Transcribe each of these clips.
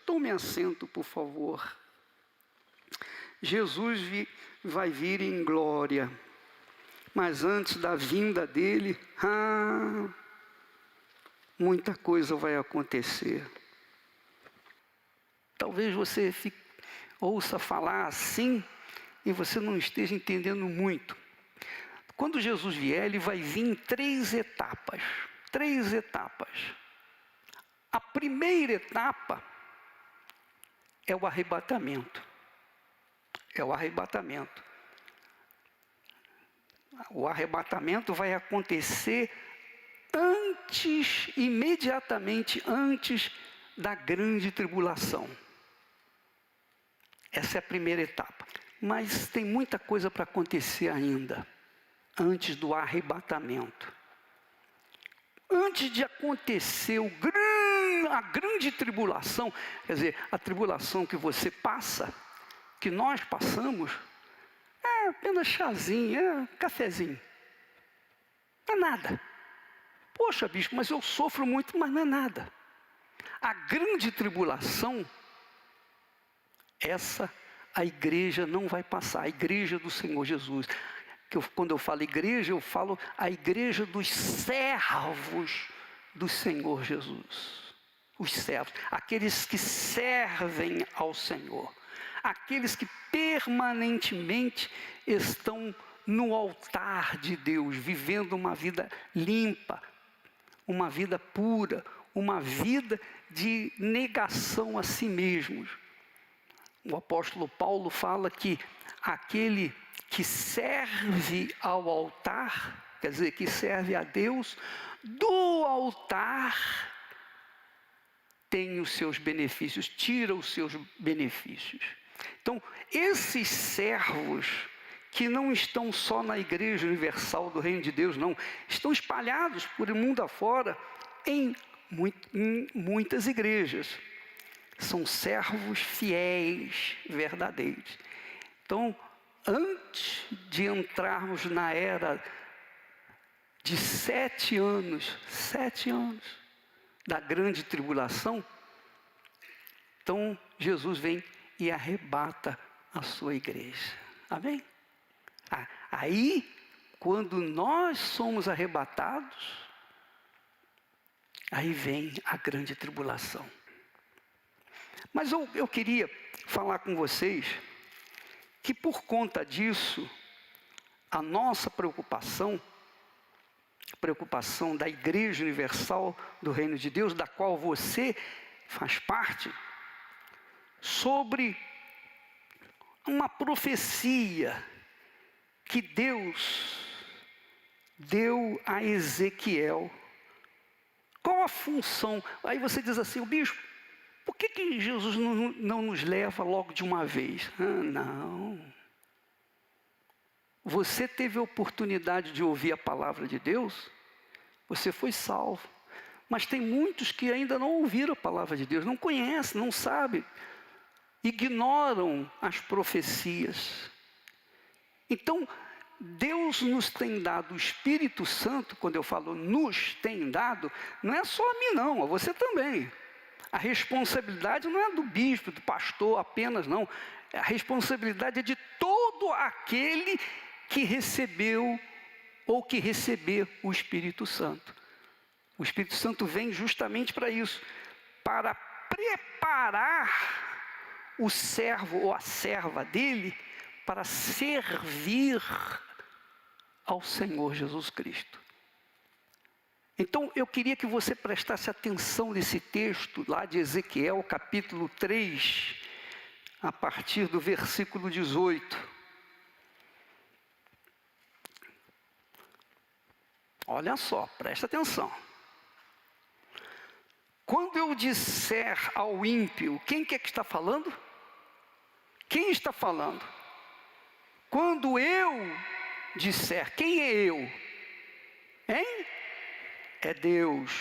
tome assento, por favor. Jesus vai vir em glória, mas antes da vinda dele, muita coisa vai acontecer. Talvez você ouça falar assim e você não esteja entendendo muito. Quando Jesus vier, ele vai vir em 3 etapas. 3 etapas. A primeira etapa é o arrebatamento. É o arrebatamento. O arrebatamento vai acontecer imediatamente antes da grande tribulação. Essa é a primeira etapa. Mas tem muita coisa para acontecer ainda, antes do arrebatamento. Antes de acontecer a grande tribulação, quer dizer, a tribulação que você passa, que nós passamos, é apenas chazinho, é cafezinho. Não é nada. Poxa, bispo, mas eu sofro muito, mas não é nada. A grande tribulação, essa a igreja não vai passar, a igreja do Senhor Jesus. Quando eu falo igreja, eu falo a igreja dos servos do Senhor Jesus. Os servos, aqueles que servem ao Senhor. Aqueles que permanentemente estão no altar de Deus, vivendo uma vida limpa, uma vida pura, uma vida de negação a si mesmos. O apóstolo Paulo fala que aquele que serve ao altar, quer dizer, que serve a Deus, do altar tem os seus benefícios, tira os seus benefícios. Então, esses servos que não estão só na Igreja Universal do Reino de Deus, não, estão espalhados por o mundo afora em muitas igrejas. São servos fiéis, verdadeiros. Então, antes de entrarmos na era de 7 anos da grande tribulação, então Jesus vem e arrebata a sua igreja. Amém? Aí, quando nós somos arrebatados, aí vem a grande tribulação. Mas eu queria falar com vocês que por conta disso, a nossa preocupação da Igreja Universal do Reino de Deus, da qual você faz parte, sobre uma profecia que Deus deu a Ezequiel. Qual a função? Aí você diz assim, o bispo, por que Jesus não nos leva logo de uma vez? Não. Você teve a oportunidade de ouvir a palavra de Deus, você foi salvo. Mas tem muitos que ainda não ouviram a palavra de Deus, não conhecem, não sabem, ignoram as profecias. Então, Deus nos tem dado o Espírito Santo. Quando eu falo nos tem dado, não é só a mim não, a você também. A responsabilidade não é do bispo, do pastor apenas, não. A responsabilidade é de todo aquele que recebeu ou que receber o Espírito Santo. O Espírito Santo vem justamente para isso, para preparar o servo ou a serva dele para servir ao Senhor Jesus Cristo. Então, eu queria que você prestasse atenção nesse texto lá de Ezequiel, capítulo 3, a partir do versículo 18. Olha só, presta atenção. Quando eu disser ao ímpio, quem que é que está falando? Quem está falando? Quando eu disser, quem é eu? Hein? É Deus,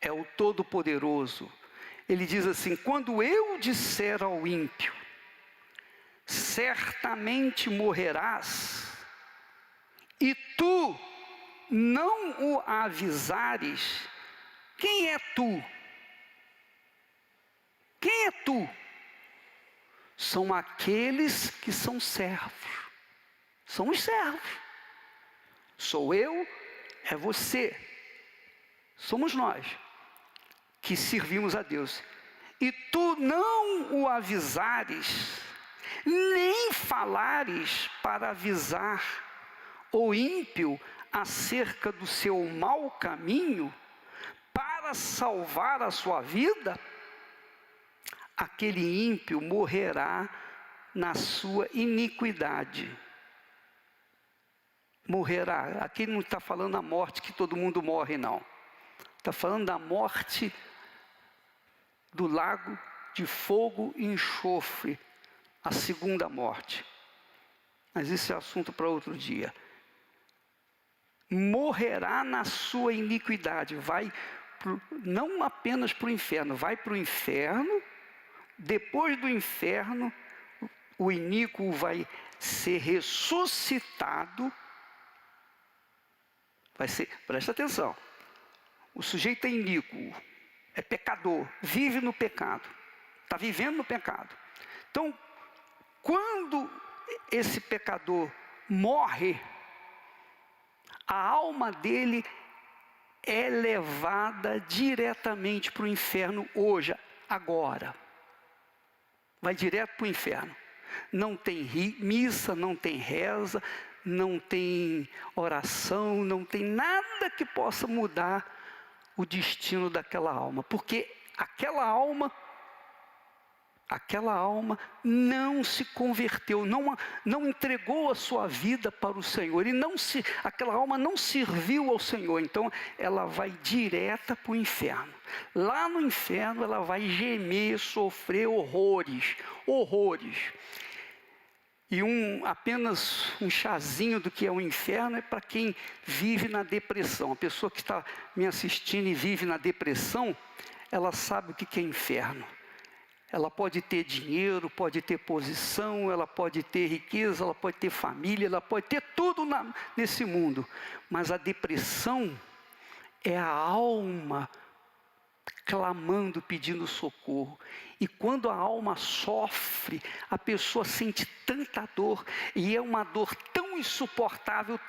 é o Todo-Poderoso. Ele diz assim, quando eu disser ao ímpio, certamente morrerás, e tu não o avisares, quem é tu? Quem tu são aqueles que são servos. São os servos. Sou eu, é você. Somos nós que servimos a Deus. E tu não o avisares, nem falares para avisar o ímpio acerca do seu mau caminho, para salvar a sua vida, aquele ímpio morrerá na sua iniquidade. Morrerá. Aqui não está falando a morte que todo mundo morre, não. Está falando da morte do lago de fogo e enxofre, a segunda morte. Mas isso é assunto para outro dia. Morrerá na sua iniquidade, não apenas para o inferno, vai para o inferno. Depois do inferno, o iníquo vai ser ressuscitado. Presta atenção, o sujeito é iníquo, é pecador, vive no pecado, está vivendo no pecado. Então, quando esse pecador morre, a alma dele é levada diretamente para o inferno hoje, agora. Vai direto para o inferno. Não tem missa, não tem reza, não tem oração, não tem nada que possa mudar o destino daquela alma. Porque aquela alma não se converteu, não entregou a sua vida para o Senhor, aquela alma não serviu ao Senhor, então ela vai direta para o inferno. Lá no inferno ela vai gemer, sofrer horrores. E apenas um chazinho do que é o inferno é para quem vive na depressão. A pessoa que está me assistindo e vive na depressão, ela sabe o que é inferno. Ela pode ter dinheiro, pode ter posição, ela pode ter riqueza, ela pode ter família, ela pode ter tudo nesse mundo. Mas a depressão é a alma clamando, pedindo socorro. E quando a alma sofre, a pessoa sente tanta dor, e é uma dor tão insuportável,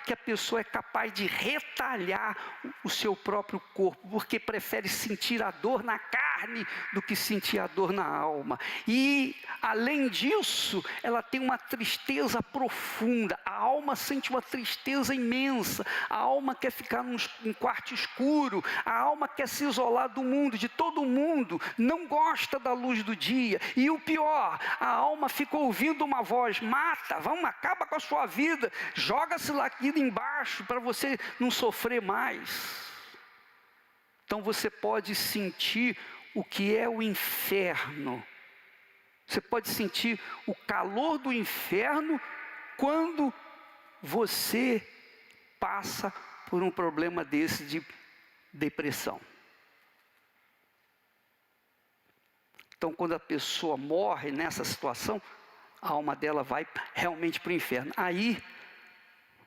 que a pessoa é capaz de retalhar o seu próprio corpo, porque prefere sentir a dor na carne do que sentir a dor na alma. E, além disso, ela tem uma tristeza profunda. A alma sente uma tristeza imensa. A alma quer ficar num quarto escuro. A alma quer se isolar do mundo, de todo mundo. Não gosta da luz do dia. E o pior, a alma fica ouvindo uma voz: mata, acaba com a sua vida, joga-se lá aqui embaixo para você não sofrer mais. Então você pode sentir o que é o inferno. Você pode sentir o calor do inferno quando você passa por um problema desse de depressão. Então, quando a pessoa morre nessa situação, a alma dela vai realmente para o inferno. Aí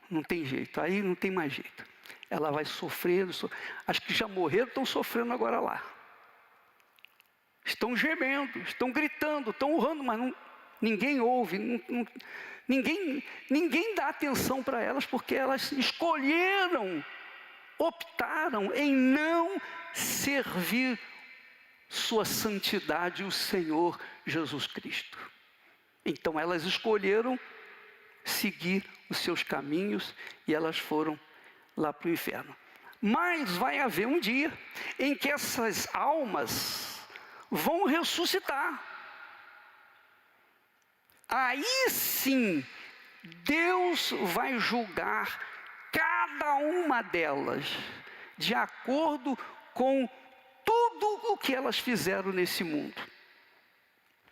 não tem jeito, aí não tem mais jeito. Ela vai sofrendo. As que já morreram estão sofrendo agora lá. Estão gemendo, estão gritando, estão urrando, mas ninguém ouve, ninguém dá atenção para elas, porque elas optaram em não servir sua santidade, o Senhor Jesus Cristo. Então elas escolheram seguir os seus caminhos e elas foram lá para o inferno. Mas vai haver um dia em que essas almas vão ressuscitar. Aí sim, Deus vai julgar cada uma delas de acordo com tudo o que elas fizeram nesse mundo.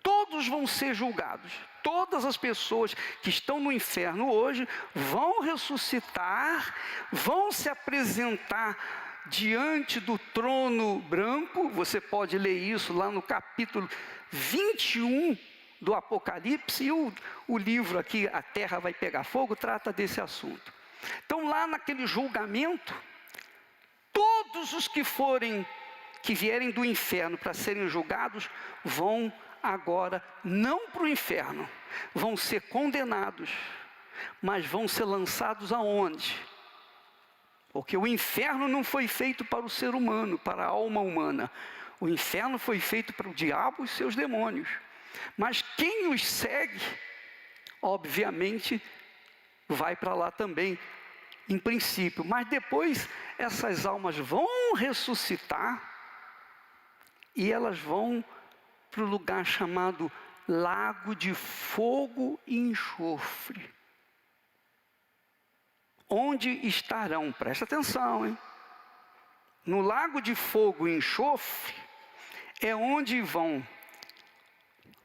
Todos vão ser julgados. Todas as pessoas que estão no inferno hoje vão ressuscitar, vão se apresentar diante do trono branco. Você pode ler isso lá no capítulo 21 do Apocalipse, e o livro aqui, A Terra Vai Pegar Fogo, trata desse assunto. Então, lá naquele julgamento, todos os que forem que vierem do inferno para serem julgados, vão agora não para o inferno, vão ser condenados, mas vão ser lançados aonde? Porque o inferno não foi feito para o ser humano, para a alma humana. O inferno foi feito para o diabo e seus demônios. Mas quem os segue, obviamente, vai para lá também, em princípio. Mas depois essas almas vão ressuscitar e elas vão para o lugar chamado Lago de Fogo e Enxofre. Onde estarão, presta atenção, hein? No Lago de Fogo e Enxofre é onde vão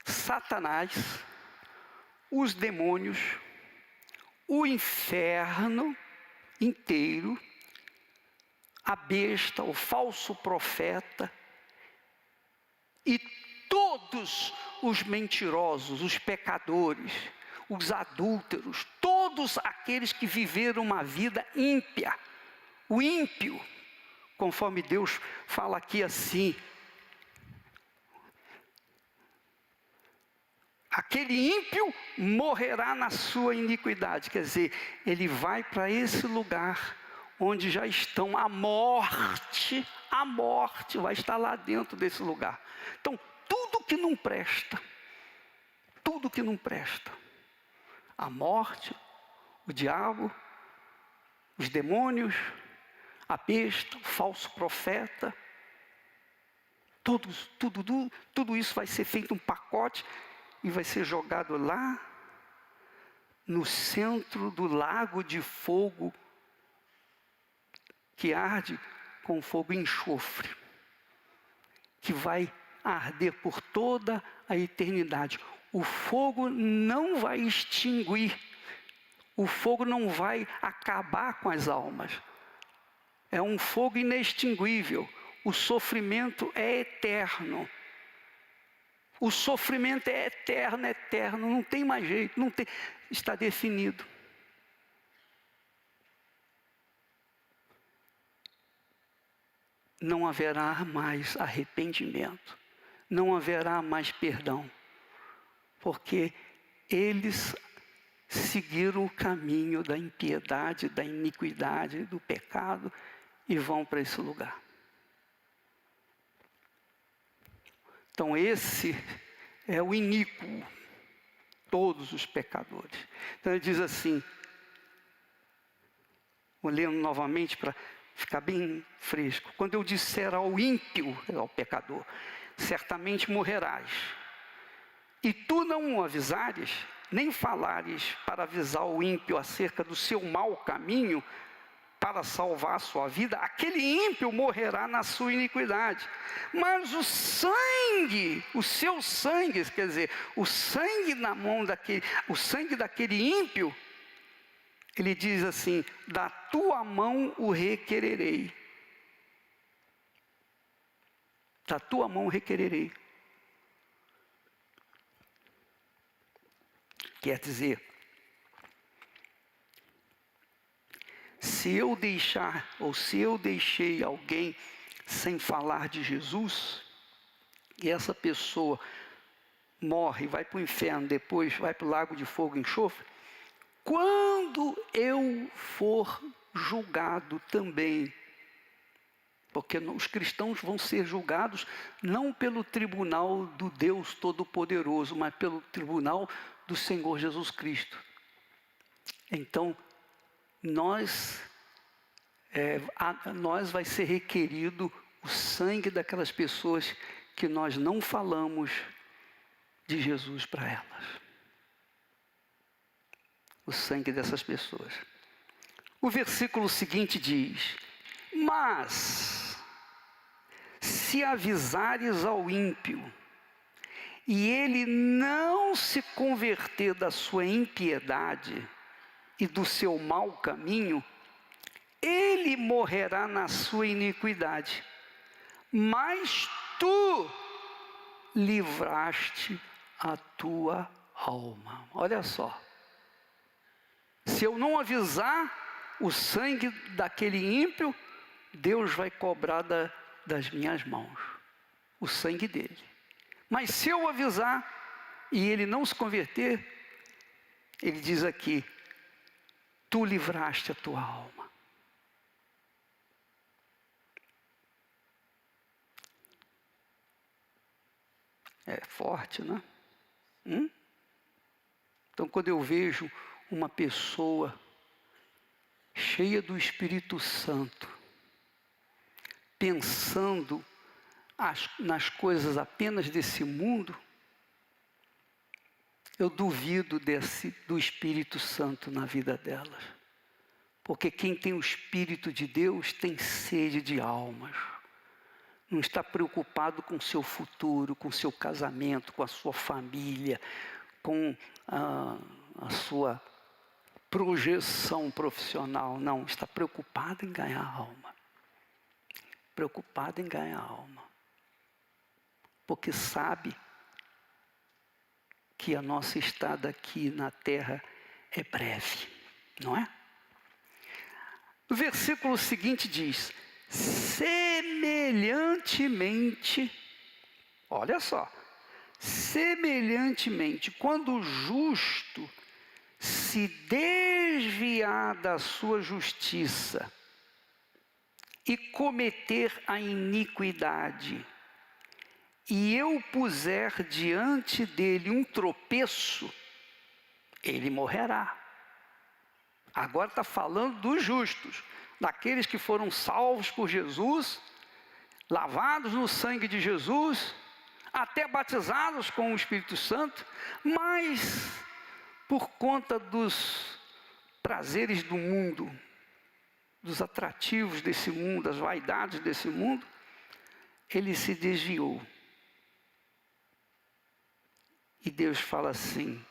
Satanás, os demônios, o inferno inteiro, a besta, o falso profeta e todos os mentirosos, os pecadores, os adúlteros, todos aqueles que viveram uma vida ímpia. O ímpio, conforme Deus fala aqui assim, aquele ímpio morrerá na sua iniquidade. Quer dizer, ele vai para esse lugar onde já estão a morte vai estar lá dentro desse lugar. Então, tudo que não presta, a morte, o diabo, os demônios, a besta, o falso profeta, tudo isso vai ser feito um pacote e vai ser jogado lá no centro do lago de fogo que arde com fogo e enxofre, que vai arder por toda a eternidade. O fogo não vai extinguir, o fogo não vai acabar com as almas. É um fogo inextinguível. O sofrimento é eterno. O sofrimento é eterno, não tem mais jeito, está definido. Não haverá mais arrependimento, não haverá mais perdão, porque eles seguiram o caminho da impiedade, da iniquidade, do pecado e vão para esse lugar. Então esse é o iníquo, todos os pecadores. Então ele diz assim, vou ler novamente para ficar bem fresco. Quando eu disser ao ímpio, ao pecador, certamente morrerás, e tu não o avisares, nem falares para avisar o ímpio acerca do seu mau caminho, para salvar a sua vida, aquele ímpio morrerá na sua iniquidade. Mas o seu sangue, quer dizer, o sangue na mão o sangue daquele ímpio, ele diz assim, da tua mão o requererei. Da tua mão o requererei. Quer dizer, se eu deixei alguém sem falar de Jesus, e essa pessoa morre, vai para o inferno, depois vai para o lago de fogo e enxofre, quando eu for julgado também, porque os cristãos vão ser julgados não pelo tribunal do Deus Todo-Poderoso, mas pelo tribunal do Senhor Jesus Cristo. Então, nós vai ser requerido o sangue daquelas pessoas que nós não falamos de Jesus para elas. O sangue dessas pessoas. O versículo seguinte diz, mas se avisares ao ímpio e ele não se converter da sua impiedade e do seu mau caminho, ele morrerá na sua iniquidade, mas tu livraste a tua alma. Olha só, se eu não avisar o sangue daquele ímpio, Deus vai cobrar das minhas mãos, o sangue dele. Mas se eu avisar e ele não se converter, ele diz aqui, tu livraste a tua alma. É forte, né? Então, quando eu vejo uma pessoa cheia do Espírito Santo, pensando nas coisas apenas desse mundo, eu duvido do Espírito Santo na vida delas. Porque quem tem o Espírito de Deus tem sede de almas. Não está preocupado com o seu futuro, com o seu casamento, com a sua família, com a sua projeção profissional. Não, está preocupado em ganhar alma. Preocupado em ganhar alma. Porque sabe que a nossa estada aqui na terra é breve, não é? O versículo seguinte diz, semelhantemente, olha só, semelhantemente, quando o justo se desviar da sua justiça e cometer a iniquidade, e eu puser diante dele um tropeço, ele morrerá. Agora está falando dos justos, daqueles que foram salvos por Jesus, lavados no sangue de Jesus, até batizados com o Espírito Santo, mas por conta dos prazeres do mundo, dos atrativos desse mundo, das vaidades desse mundo, ele se desviou. E Deus fala assim,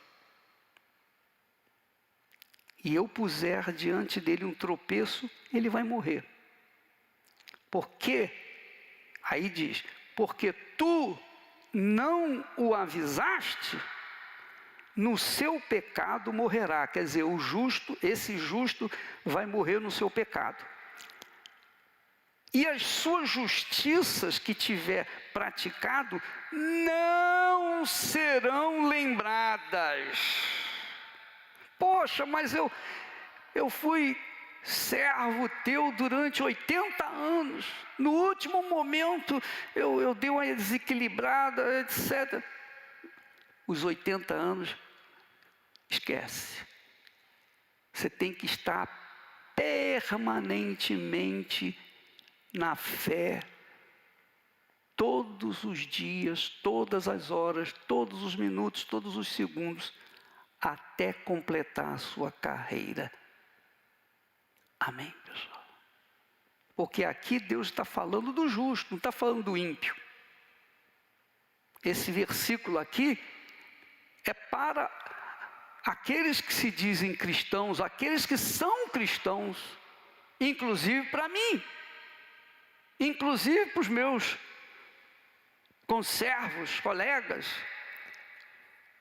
e eu puser diante dele um tropeço, ele vai morrer. Porque, aí diz, porque tu não o avisaste, no seu pecado morrerá. Quer dizer, o justo, esse justo vai morrer no seu pecado. E as suas justiças que tiver praticado não serão lembradas. Poxa, mas eu fui servo teu durante 80 anos. No último momento eu dei uma desequilibrada, etc. Os 80 anos, esquece. Você tem que estar permanentemente na fé, todos os dias, todas as horas, todos os minutos, todos os segundos, até completar a sua carreira. Amém, pessoal? Porque aqui Deus está falando do justo, não está falando do ímpio. Esse versículo aqui é para aqueles que se dizem cristãos, aqueles que são cristãos, inclusive para mim, inclusive para os meus conservos, colegas.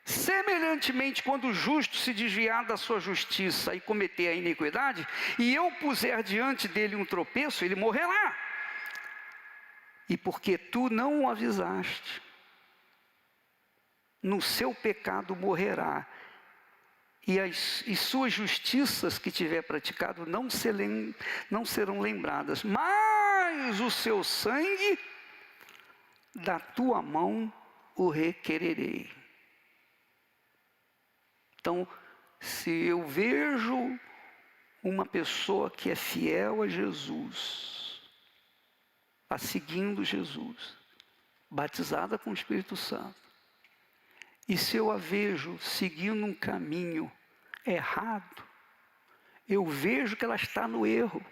Semelhantemente, quando o justo se desviar da sua justiça e cometer a iniquidade, e eu puser diante dele um tropeço, ele morrerá. E porque tu não o avisaste, no seu pecado morrerá. E suas justiças que tiver praticado não serão lembradas. Mas o seu sangue, da tua mão o requererei. Então, se eu vejo uma pessoa que é fiel a Jesus, está seguindo Jesus, batizada com o Espírito Santo, e se eu a vejo seguindo um caminho errado, eu vejo que ela está no erro,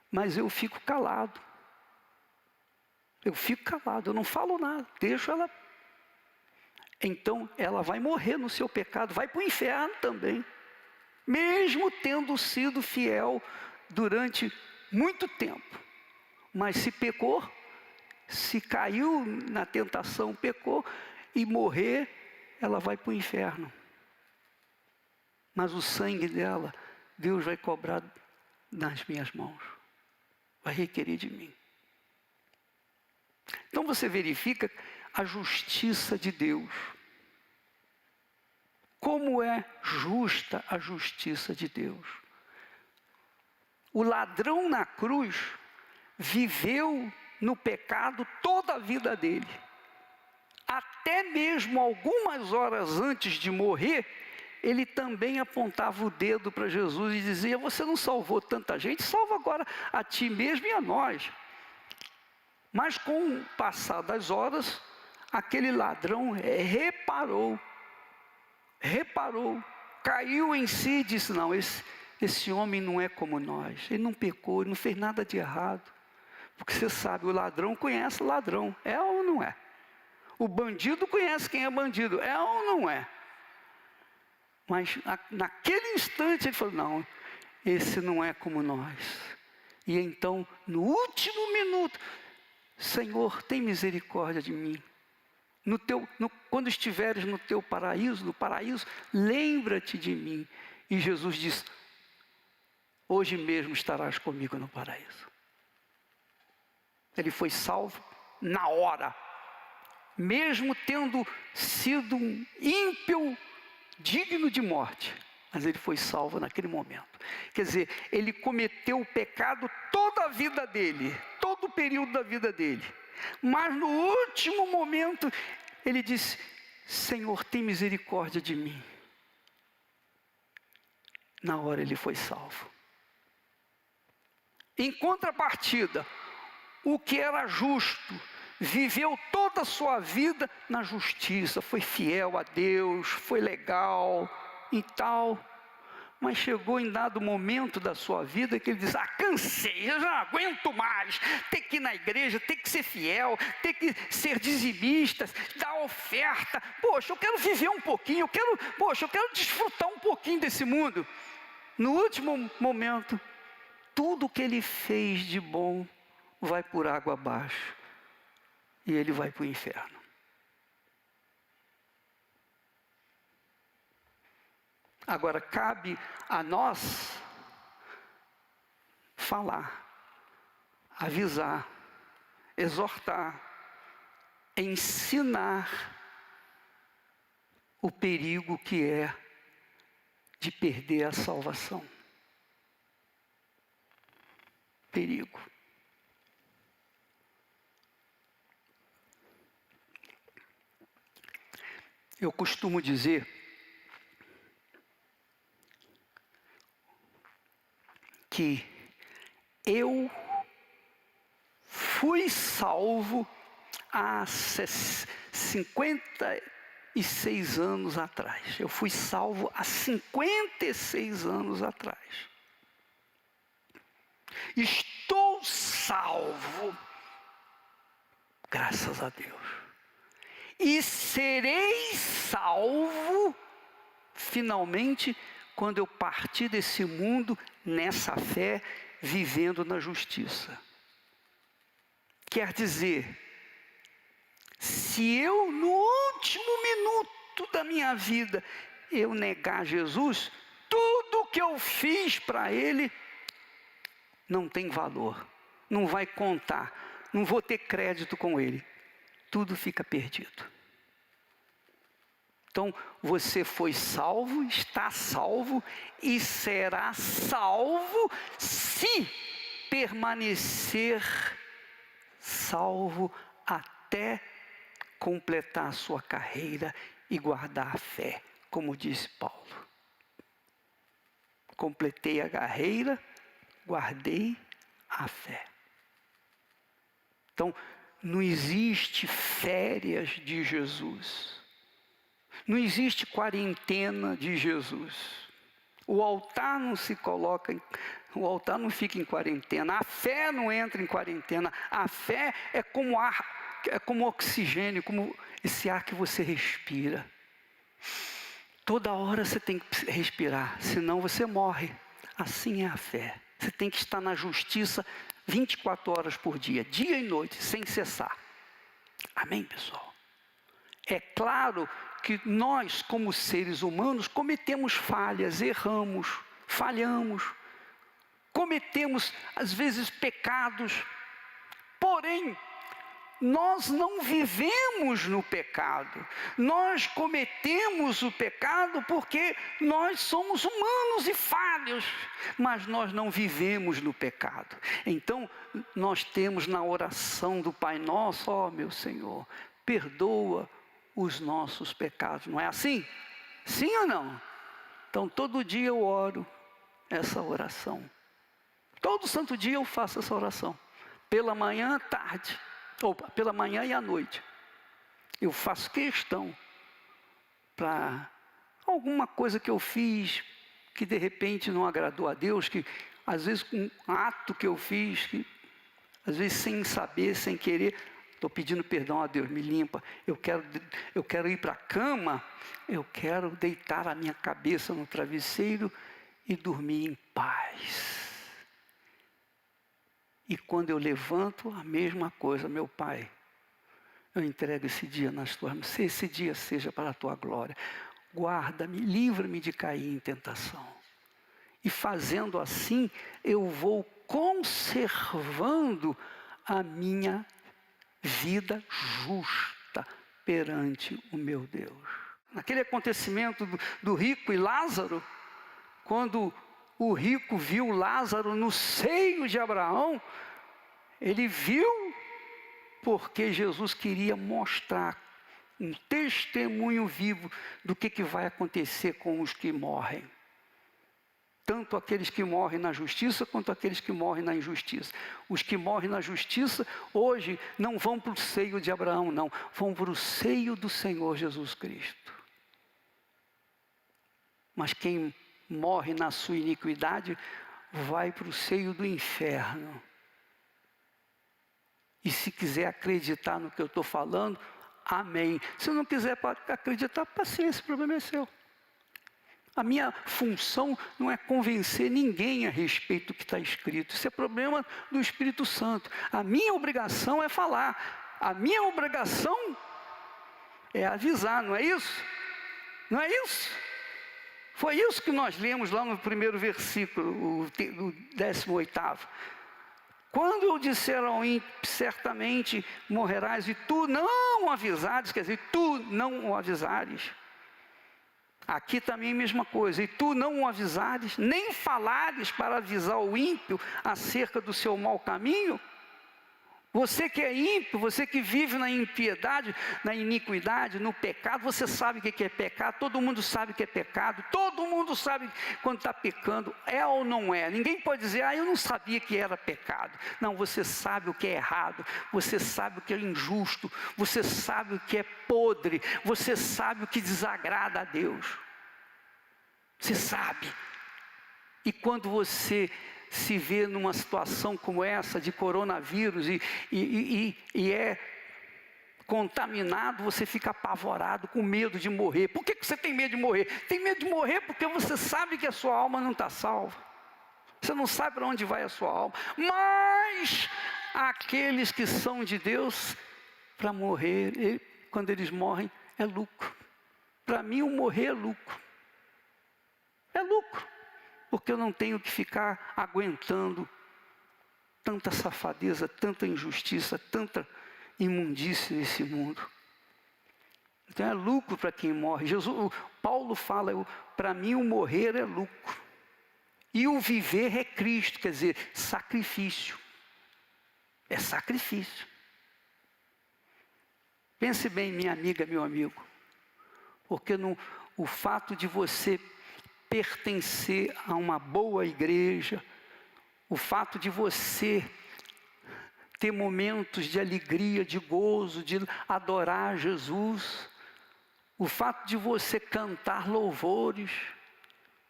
mas eu fico calado. Eu fico calado, eu não falo nada, deixo ela. Então ela vai morrer no seu pecado, vai para o inferno também. Mesmo tendo sido fiel durante muito tempo. Mas se pecou, se caiu na tentação, pecou e morrer, ela vai para o inferno. Mas o sangue dela, Deus vai cobrar nas minhas mãos. Vai requerer de mim. Então você verifica a justiça de Deus. Como é justa a justiça de Deus. O ladrão na cruz viveu no pecado toda a vida dele. Até mesmo algumas horas antes de morrer, ele também apontava o dedo para Jesus e dizia: você não salvou tanta gente, salva agora a ti mesmo e a nós. Mas com o passar das horas, aquele ladrão reparou, caiu em si e disse: não, esse homem não é como nós, ele não pecou, ele não fez nada de errado. Porque você sabe, o ladrão conhece o ladrão, é ou não é? O bandido conhece quem é bandido, é ou não é? Mas naquele instante ele falou: não, esse não é como nós. E então, no último minuto: Senhor, tem misericórdia de mim. Quando estiveres no teu paraíso, lembra-te de mim. E Jesus disse: hoje mesmo estarás comigo no paraíso. Ele foi salvo na hora, mesmo tendo sido um ímpio digno de morte, mas ele foi salvo naquele momento. Quer dizer, ele cometeu o pecado toda a vida dele, todo o período da vida dele, mas no último momento ele disse: Senhor, tem misericórdia de mim. Na hora ele foi salvo. Em contrapartida, o que era justo viveu toda a sua vida na justiça, foi fiel a Deus, foi legal e tal, mas chegou em dado momento da sua vida que ele diz: cansei, eu já não aguento mais, ter que ir na igreja, ter que ser fiel, ter que ser dizimista, dar oferta. Poxa, eu quero viver um pouquinho, eu quero desfrutar um pouquinho desse mundo. No último momento, tudo que ele fez de bom vai por água abaixo. E ele vai para o inferno. Agora, cabe a nós falar, avisar, exortar, ensinar o perigo que é de perder a salvação. Perigo. Eu costumo dizer que eu fui salvo há 56 anos atrás. Eu fui salvo há 56 anos atrás. Estou salvo, graças a Deus. E serei salvo, finalmente, quando eu partir desse mundo, nessa fé, vivendo na justiça. Quer dizer, se eu, no último minuto da minha vida, eu negar Jesus, tudo que eu fiz para Ele não tem valor, não vai contar, não vou ter crédito com Ele. Tudo fica perdido. Então, você foi salvo, está salvo e será salvo se permanecer salvo até completar a sua carreira e guardar a fé, como disse Paulo. Completei a carreira, guardei a fé. Então, não existe férias de Jesus. Não existe quarentena de Jesus. O altar não se coloca, o altar não fica em quarentena. A fé não entra em quarentena. A fé é como ar, é como oxigênio, como esse ar que você respira. Toda hora você tem que respirar, senão você morre. Assim é a fé. Você tem que estar na justiça 24 horas por dia, dia e noite, sem cessar. Amém, pessoal? É claro que nós, como seres humanos, cometemos falhas, erramos, falhamos, cometemos, às vezes, pecados. Porém, nós não vivemos no pecado. Nós cometemos o pecado porque nós somos humanos e falhos, mas nós não vivemos no pecado. Então, nós temos na oração do Pai Nosso, ó meu Senhor, perdoa os nossos pecados. Não é assim? Sim ou não? Então, todo dia eu oro essa oração. Todo santo dia eu faço essa oração. Pela manhã, tarde. Ou pela manhã e à noite. Eu faço questão para alguma coisa que eu fiz que de repente não agradou a Deus, que às vezes um ato que eu fiz, que às vezes sem saber, sem querer, estou pedindo perdão a Deus, me limpa. Eu quero ir para a cama, eu quero deitar a minha cabeça no travesseiro e dormir em paz. E quando eu levanto, a mesma coisa, meu Pai, eu entrego esse dia nas tuas mãos. Se esse dia seja para a tua glória, guarda-me, livra-me de cair em tentação. E fazendo assim, eu vou conservando a minha vida justa perante o meu Deus. Naquele acontecimento do rico e Lázaro, quando o rico viu Lázaro no seio de Abraão, ele viu porque Jesus queria mostrar um testemunho vivo do que vai acontecer com os que morrem. Tanto aqueles que morrem na justiça, quanto aqueles que morrem na injustiça. Os que morrem na justiça, hoje, não vão para o seio de Abraão, não. Vão para o seio do Senhor Jesus Cristo. Mas quem morre na sua iniquidade, vai para o seio do inferno. E se quiser acreditar no que eu estou falando, amém. Se não quiser acreditar, paciência, o problema é seu. A minha função não é convencer ninguém a respeito do que está escrito. Isso é problema do Espírito Santo. A minha obrigação é falar. A minha obrigação é avisar, não é isso? Não é isso? Foi isso que nós lemos lá no primeiro versículo, o 18º. Quando eu disser ao ímpio, certamente morrerás, e tu não o avisares, quer dizer, tu não o avisares. Aqui também a mesma coisa, e tu não o avisares, nem falares para avisar o ímpio acerca do seu mau caminho. Você que é ímpio, você que vive na impiedade, na iniquidade, no pecado, você sabe o que é pecado, todo mundo sabe o que é pecado, todo mundo sabe quando está pecando, é ou não é. Ninguém pode dizer, eu não sabia que era pecado. Não, você sabe o que é errado, você sabe o que é injusto, você sabe o que é podre, você sabe o que desagrada a Deus. Você sabe. E quando você se vê numa situação como essa de coronavírus e é contaminado, você fica apavorado, com medo de morrer. Por que você tem medo de morrer? Tem medo de morrer porque você sabe que a sua alma não está salva. Você não sabe para onde vai a sua alma. Mas aqueles que são de Deus, para morrer, quando eles morrem, é lucro. Para mim, o morrer é lucro. É lucro. Porque eu não tenho que ficar aguentando tanta safadeza, tanta injustiça, tanta imundície nesse mundo. Então é lucro para quem morre. Paulo fala, para mim o morrer é lucro. E o viver é Cristo, quer dizer, sacrifício. É sacrifício. Pense bem, minha amiga, meu amigo. Porque o fato de você pertencer a uma boa igreja, o fato de você ter momentos de alegria, de gozo, de adorar Jesus, o fato de você cantar louvores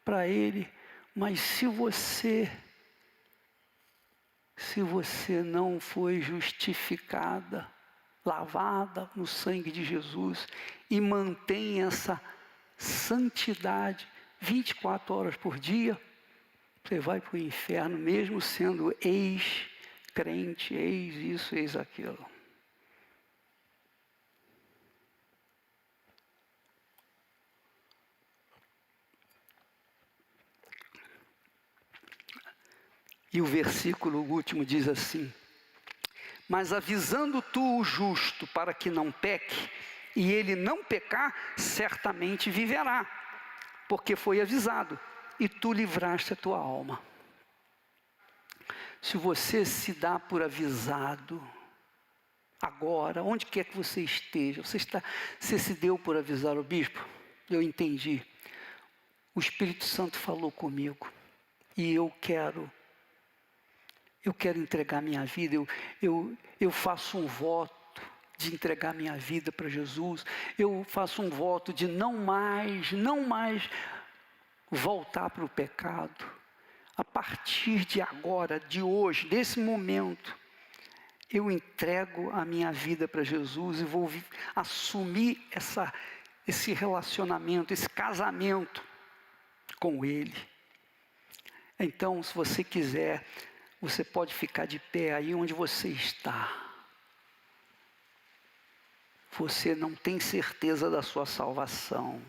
para Ele, mas se você não foi justificada, lavada no sangue de Jesus e mantém essa santidade 24 horas por dia, você vai para o inferno, mesmo sendo ex-crente, ex isso, ex aquilo. E o versículo último diz assim: Mas avisando tu o justo para que não peque, e ele não pecar, certamente viverá, porque foi avisado, e tu livraste a tua alma. Se você se dá por avisado, agora, onde quer que você esteja, você se deu por avisar o bispo? Eu entendi. O Espírito Santo falou comigo, e eu quero entregar minha vida, eu faço um voto de entregar minha vida para Jesus, eu faço um voto de não mais voltar para o pecado. A partir de agora, de hoje, desse momento, eu entrego a minha vida para Jesus e vou assumir esse relacionamento, esse casamento com Ele. Então, se você quiser, você pode ficar de pé aí onde você está. Você não tem certeza da sua salvação.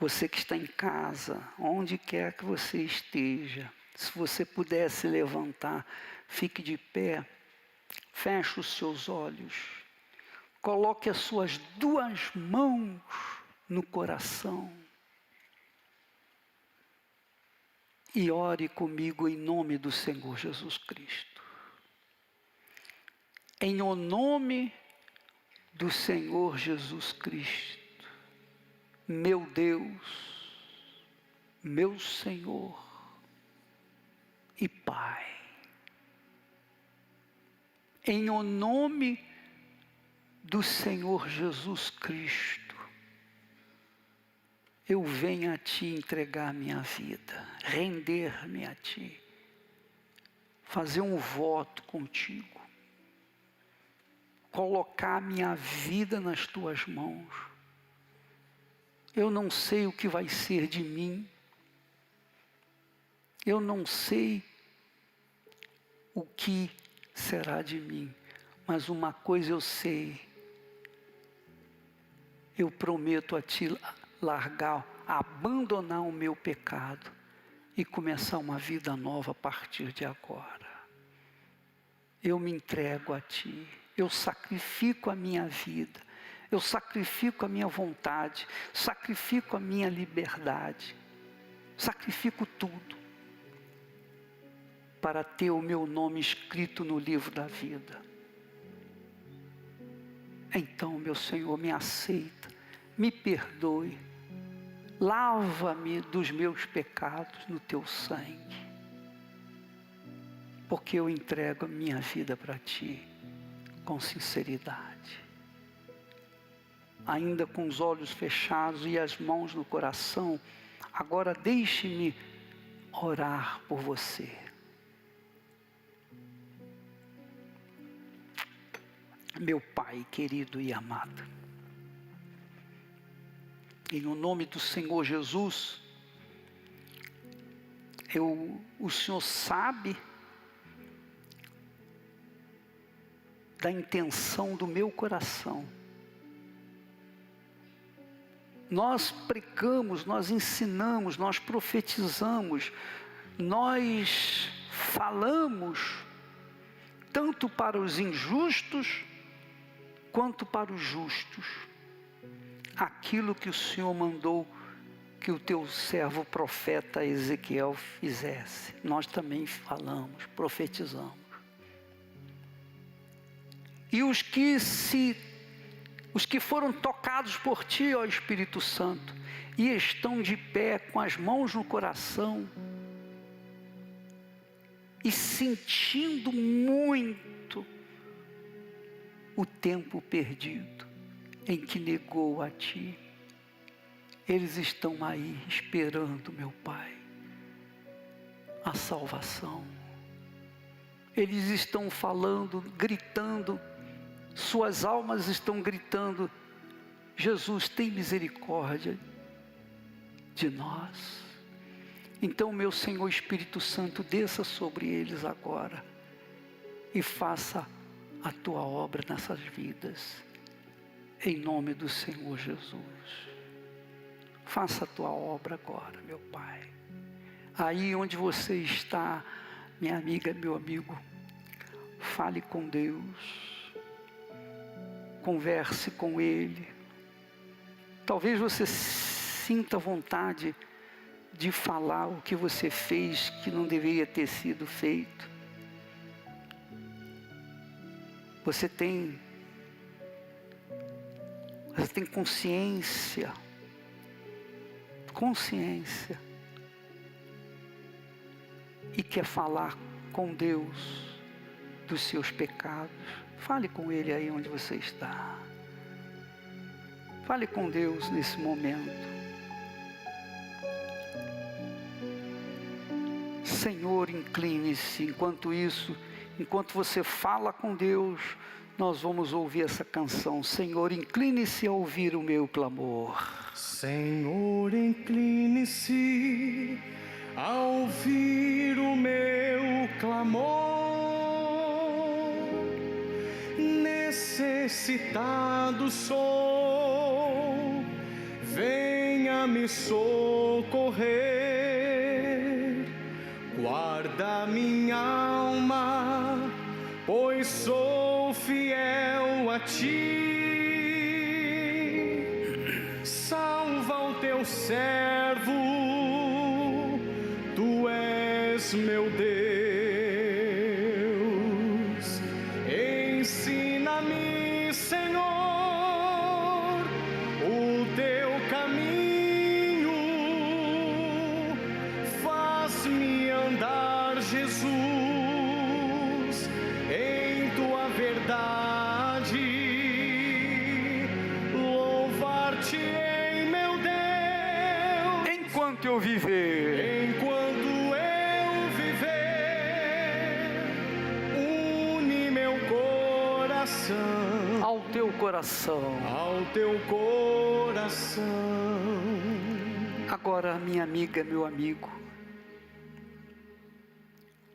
Você que está em casa, onde quer que você esteja, se você puder se levantar, fique de pé, feche os seus olhos, coloque as suas duas mãos no coração e ore comigo em nome do Senhor Jesus Cristo. Em o nome do Senhor Jesus Cristo, meu Deus, meu Senhor e Pai, em o nome do Senhor Jesus Cristo, eu venho a Ti entregar minha vida, render-me a Ti, fazer um voto contigo, colocar minha vida nas Tuas mãos. Eu não sei o que vai ser de mim, eu não sei o que será de mim, mas uma coisa eu sei, eu prometo a Ti largar, abandonar o meu pecado e começar uma vida nova a partir de agora. Eu me entrego a Ti, eu sacrifico a minha vida, eu sacrifico a minha vontade, sacrifico a minha liberdade, sacrifico tudo para ter o meu nome escrito no livro da vida. Então, meu Senhor, me aceita, me perdoe, lava-me dos meus pecados no Teu sangue, porque eu entrego a minha vida para Ti com sinceridade. Ainda com os olhos fechados e as mãos no coração, agora deixe-me orar por você. Meu Pai querido e amado, em nome do Senhor Jesus, o Senhor sabe da intenção do meu coração. Nós pregamos, nós ensinamos, nós profetizamos, nós falamos tanto para os injustos quanto para os justos aquilo que o Senhor mandou que o teu servo profeta Ezequiel fizesse. Nós também falamos, profetizamos. E os que foram tocados por Ti, ó Espírito Santo, e estão de pé com as mãos no coração e sentindo muito o tempo perdido em que negou a Ti, eles estão aí esperando, meu Pai, a salvação. Eles estão falando, gritando, suas almas estão gritando: Jesus, tem misericórdia de nós. Então, meu Senhor Espírito Santo, desça sobre eles agora e faça a Tua obra nessas vidas, em nome do Senhor Jesus. Faça a Tua obra agora, meu Pai. Aí onde você está, minha amiga, meu amigo, Fale com Deus. Converse com Ele. Talvez você sinta vontade de falar o que você fez que não deveria ter sido feito. Você tem consciência e quer falar com Deus dos seus pecados. Fale com Ele aí onde você está. Fale com Deus nesse momento. Senhor, incline-se. Enquanto você fala com Deus, nós vamos ouvir essa canção. Senhor, incline-se a ouvir o meu clamor. Senhor, incline-se a ouvir o meu clamor. Necessitado sou, venha me socorrer. Guarda minha alma, pois sou fiel a ti. Salva o teu servo, tu és meu Deus. Ensina-me, Senhor, o teu caminho. Faz-me andar, Jesus, em tua verdade. Louvar-te-ei, meu Deus, Enquanto eu viver. enquanto eu viver. Une meu coração Ao teu coração. ao teu coração. Agora, minha amiga, meu amigo,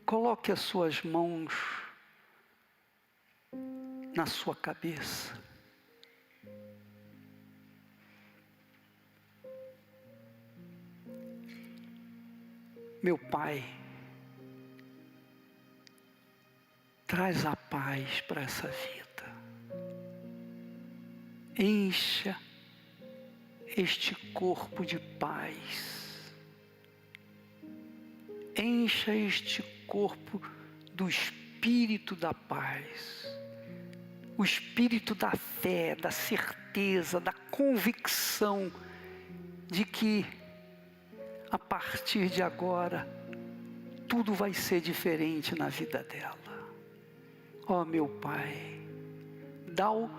coloque as suas mãos na sua cabeça. Meu Pai, traz a paz para essa vida. Encha este corpo de paz. Encha este corpo do Espírito da paz. O Espírito da fé, da certeza, da convicção de que a partir de agora tudo vai ser diferente na vida dela. Ó meu Pai, dá o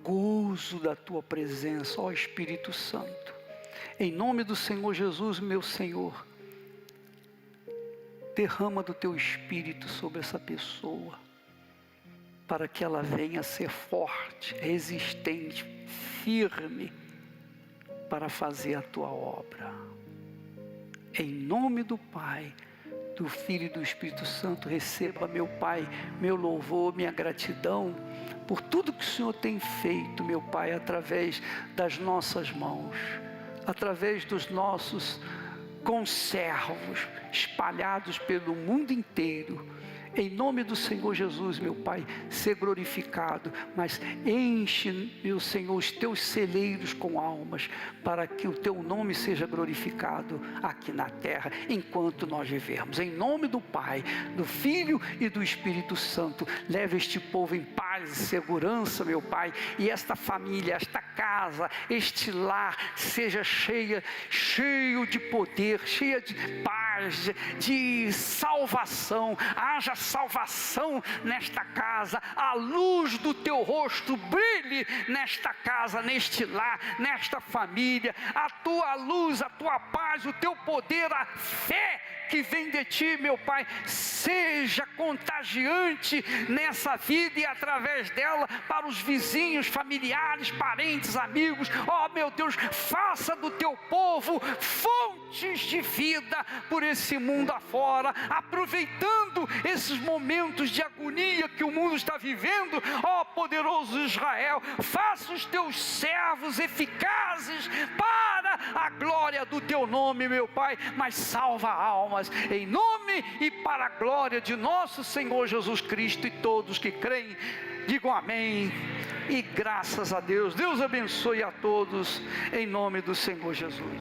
gozo da tua presença, ó Espírito Santo. Em nome do Senhor Jesus, meu Senhor, derrama do teu Espírito sobre essa pessoa, para que ela venha a ser forte, resistente, firme, para fazer a tua obra. Em nome do Pai, do Filho e do Espírito Santo, receba, meu Pai, meu louvor, minha gratidão, por tudo que o Senhor tem feito, meu Pai, através das nossas mãos, através dos nossos conservos, espalhados pelo mundo inteiro. Em nome do Senhor Jesus, meu Pai, ser glorificado, mas enche, meu Senhor, os teus celeiros com almas, para que o teu nome seja glorificado aqui na terra, enquanto nós vivermos. Em nome do Pai, do Filho e do Espírito Santo, leve este povo em paz e segurança, meu Pai, e esta família, esta casa, este lar, seja cheio de poder, cheia de paz, de salvação. Haja salvação nesta casa, a luz do teu rosto brilhe nesta casa, neste lar, nesta família, a tua luz, a tua paz, o teu poder, a fé que vem de ti, meu Pai, seja contagiante nessa vida e através dela para os vizinhos, familiares, parentes, amigos. Ó meu Deus, faça do teu povo fontes de vida por esse mundo afora, aproveitando esses momentos de agonia que o mundo está vivendo. Ó poderoso Israel, faça os teus servos eficazes para a glória do teu nome, meu Pai, mas salva almas, em nome e para a glória de nosso Senhor Jesus Cristo. E todos que creem, digam amém e graças a Deus. Deus abençoe a todos, em nome do Senhor Jesus.